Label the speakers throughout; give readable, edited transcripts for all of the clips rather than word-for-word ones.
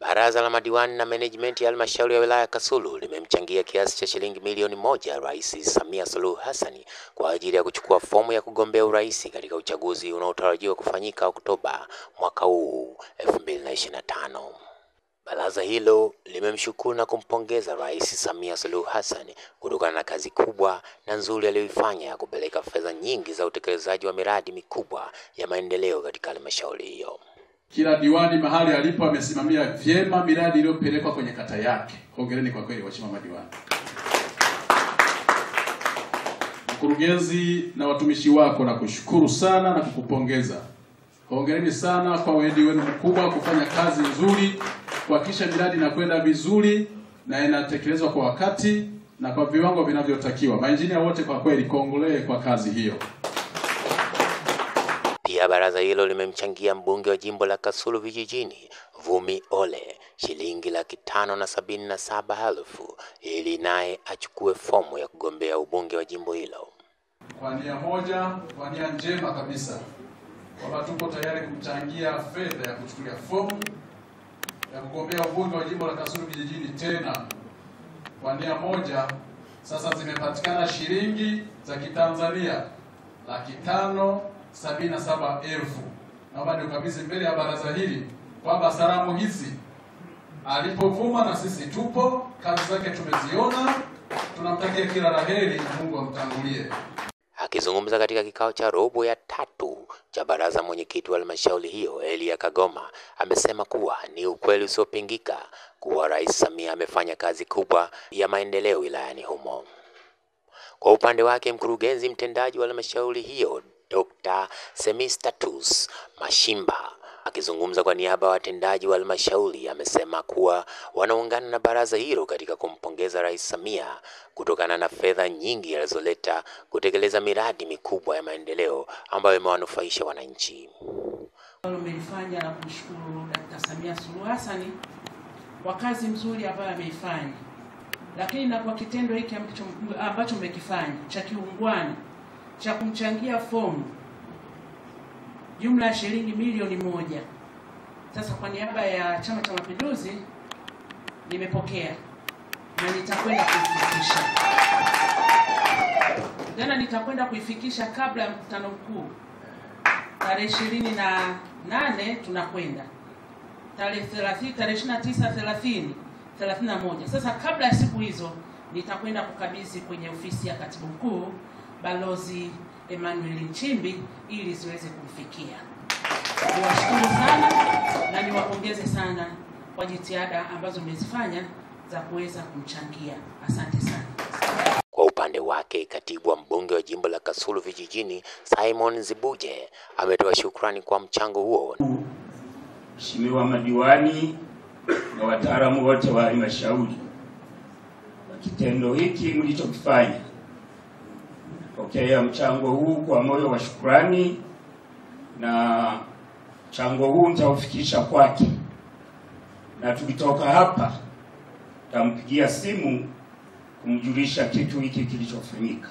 Speaker 1: Baraza la madiwani na management ya halmashauri ya wilaya Kasulu limemchangia kiasi cha shilingi milioni 1 Rais Samia Suluhu Hassan kwa ajili ya kuchukua fomu ya kugombea urais katika uchaguzi unaotarajiwa kufanyika Oktoba mwaka huu 2025. Baraza hilo limemshukuru na kumpongeza Rais Samia Suluhu Hassan kutokana na kazi kubwa na nzuri aliyoifanya ya kupeleka fedha nyingi za utekelezaji wa miradi mikubwa ya maendeleo katika halmashauri hiyo.
Speaker 2: Kila diwani mahali alipo amesimamia vyema miradi iliyopelekwa kwenye kata yake. Hongereni kwa kweli waheshimiwa madiwani. Mkurugenzi na watumishi wako na kushukuru sana na kukupongeza. Hongereni sana kwa weledi wenu mkubwa kufanya kazi nzuri, kuhakikisha miradi inakwenda vizuri na inatekelezwa kwa wakati na kwa viwango vinavyotakiwa. Maengineer wote kwa kweli kongole kwa kazi hiyo.
Speaker 1: Pia baraza hilo limemchangia mbunge wa jimbo la Kasulu vijijini Vumi Ole shilingi 577,000 ili naye achukue fomu ya kugombea ubunge wa jimbo hilo.
Speaker 2: Kwa nia moja, kwa nia njema kabisa, kwamba tuko tayari kumchangia fedha ya kuchukulia fomu ya kugombea ubunge wa jimbo la Kasulu vijijini tena. Kwa nia moja, sasa zimepatikana shilingi za Kitanzania 577,000. Naomba nikabidhi mbele ya baraza hili kwamba salamu hizi alipovuma na sisi tupo, kazi zake tumeziona, tunamtakia kila laheri na Mungu amtangulie.
Speaker 1: Akizungumza katika kikao cha robo ya 3 cha baraza, mwenyekiti wa halmashauri hiyo Elia Kagoma amesema kuwa ni ukweli usiopingika kuwa Rais Samia amefanya kazi kubwa ya maendeleo wilayani humo. Kwa upande wake, mkurugenzi mtendaji wa halmashauri hiyo Dr. Semistatus Mashimba akizungumza kwa niaba ya watendaji wa halmashauri amesema kuwa wanaungana na baraza hilo katika kumpongeza Rais Samia kutokana na fedha nyingi alizoleta kutekeleza miradi mikubwa ya maendeleo ambayo imewanufaisha wananchi.
Speaker 3: Umelifanya na kumshukuru Dr. Samia Suluhu Hassan kwa kazi nzuri ambayo ameifanya, lakini na kwa kitendo hiki ambacho mmekifanya cha kiungwana cha kumchangia fomu jumla ya shilingi milioni 1. Sasa kwa niaba ya Chama cha Mapinduzi nimepokea na nitakwenda kuifikisha. Nitakwenda kuifikisha kabla ya mkutano mkuu. Tarehe 28 tunakwenda. Tarehe 30, tarehe 29, 30, 31. Sasa kabla ya siku hizo nitakwenda kukabidhi kwenye ofisi ya Katibu Mkuu Balozi Emmanuel Nchimbi ili ziweze kumfikia. Niwashukuru sana na niwapongeze sana kwa jitihada ambazo mmezifanya za kuweza kumchangia. Asante sana.
Speaker 1: Kwa upande wake, katibu wa mbunge wa jimbo la Kasulu vijijini Simon Zibuje ametoa shukrani kwa mchango huo.
Speaker 4: Mheshimiwa madiwani na wataalamu wote wa halmashauri, kitendo hiki mlichokifanya, pokea mchango huu kwa moyo wa shukrani, na mchango huu nitaufikisha kwake, na tukitoka hapa tampigia simu kumjulisha kitu hiki kilichofanyika.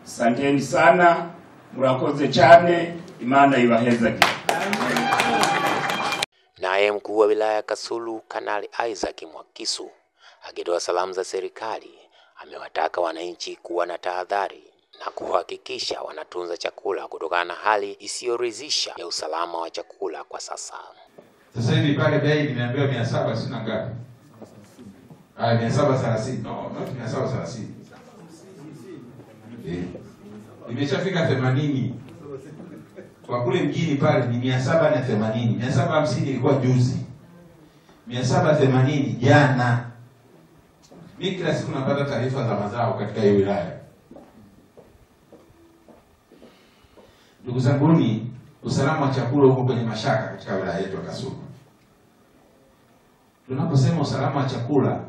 Speaker 4: Asanteni sana, murakoze cyane, Imana ibahezage.
Speaker 1: Naye mkuu wa wilaya Kasulu Kanali Isaac Mwakisu akitoa salamu za serikali amewataka wananchi kuwa na tahadhari na kuhakikisha wanatunza chakula kutokana na hali isiyoridhisha ya usalama wa chakula kwa sasa.
Speaker 5: Sasa hivi pale bei nimeambiwa 700 sina ngapi? 730. No, not 730. Imeshafika 80. Kwa kule mjini pale ni 780. 750 ilikuwa juzi. 780 jana. Mimi kila siku napata taarifa za mazao katika hiyo wilaya. Ndugu zanguni, usalama wa chakula uko kwenye mashaka katika wilaya yetu ya Kasulu. Tunaposema usalama wa chakula,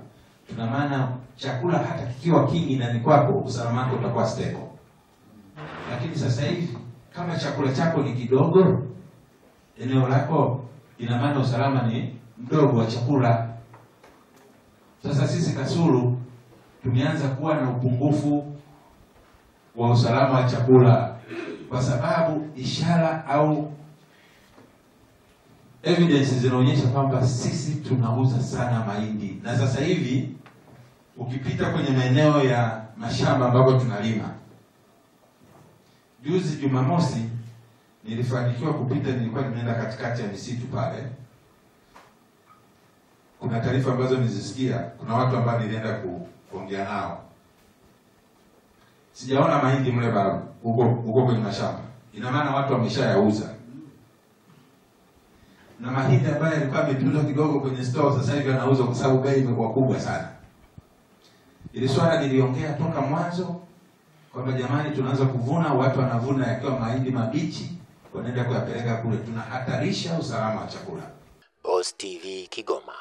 Speaker 5: tuna maana chakula hata kikiwa kingi ndani kwako, usalama wako utakuwa stable. Lakini sasa hivi kama chakula chako ni kidogo eneo lako, ina maana usalama ni mdogo wa chakula. Sasa sisi Kasulu tumeanza kuwa na upungufu wa usalama wa chakula kwa sababu ishara au evidence zinaonyesha kwamba sisi tunauza sana mahindi, na sasa hivi ukipita kwenye maeneo ya mashamba ambapo tunalima, juzi Jumamosi nilifanikiwa kupita, nilikuwa nimeenda katikati ya misitu pale. Kuna taarifa ambazo nilizisikia, kuna watu ambao nilienda kuongea nao. Sijaona mahindi mle bado huko kwenye mashamba. Ina maana watu wameshayauza. Na mahindi ambayo yalikuwa yametunzwa kidogo kwenye store sasa hivi yanauzwa kwa sababu bei imekuwa kubwa sana. Ile swala niliongea toka mwanzo kwamba jamani, tunaanza kuvuna, watu wanavuna yakiwa mahindi mabichi, wanaenda kuyapeleka kule, tunahatarisha usalama wa chakula.
Speaker 1: Boss TV Kigoma.